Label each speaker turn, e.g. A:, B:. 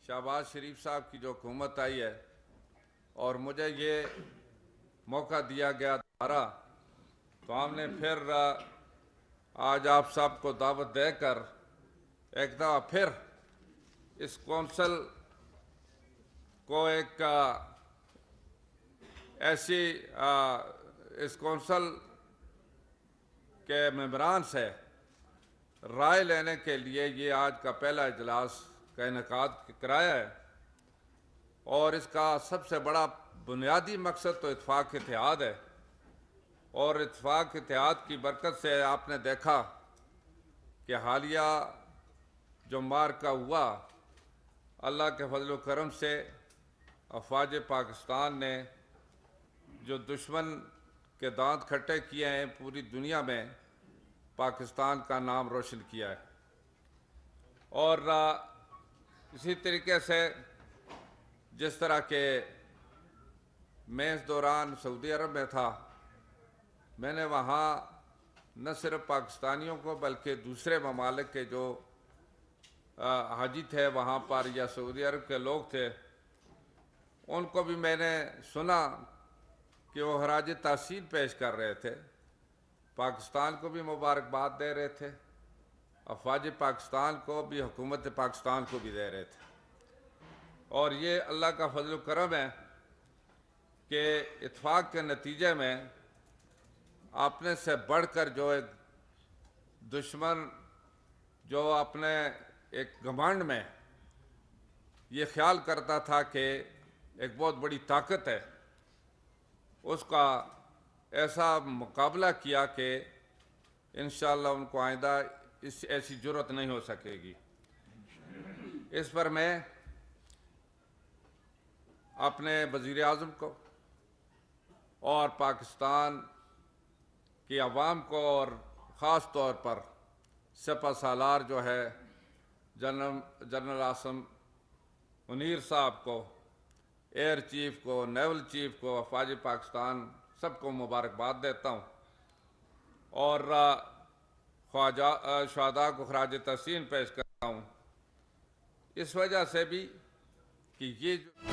A: شہباز شریف صاحب کی جو حکومت آئی ہے اور مجھے یہ موقع دیا گیا دوبارہ، تو ہم نے پھر آج آپ سب کو دعوت دے کر ایک دفعہ پھر اس کونسل کو ایک ایسی اس کونسل کے ممبران سے رائے لینے کے لیے یہ آج کا پہلا اجلاس کا انعقاد کرایا ہے، اور اس کا سب سے بڑا بنیادی مقصد تو اتفاق اتحاد ہے، اور اتفاق اتحاد کی برکت سے آپ نے دیکھا کہ حالیہ جو معرکہ ہوا، اللہ کے فضل و کرم سے افواج پاکستان نے جو دشمن کے دانت کھٹے کیے ہیں، پوری دنیا میں پاکستان کا نام روشن کیا ہے۔ اور اسی طریقے سے جس طرح کہ میں اس دوران سعودی عرب میں تھا، میں نے وہاں نہ صرف پاکستانیوں کو بلکہ دوسرے ممالک کے جو حاجی تھے وہاں پر یا سعودی عرب کے لوگ تھے، ان کو بھی میں نے سنا کہ وہ خراج تحسین پیش کر رہے تھے، پاکستان کو بھی مبارکباد دے رہے تھے، افواج پاکستان کو بھی، حکومت پاکستان کو بھی دے رہے تھے۔ اور یہ اللہ کا فضل و کرم ہے کہ اتفاق کے نتیجے میں اپنے سے بڑھ کر جو ایک دشمن جو اپنے ایک گھمنڈ میں یہ خیال کرتا تھا کہ ایک بہت بڑی طاقت ہے، اس کا ایسا مقابلہ کیا کہ انشاءاللہ ان کو آئندہ ایسی جرأت نہیں ہو سکے گی۔ اس پر میں اپنے وزیر اعظم کو اور پاکستان کی عوام کو اور خاص طور پر سپہ سالار جو ہے جنرل عاصم منیر صاحب کو، ایئر چیف کو، نیول چیف کو، افواج پاکستان سب کو مبارکباد دیتا ہوں، اور شہداء کو خراج تحسین پیش کرتا ہوں، اس وجہ سے بھی کہ یہ جو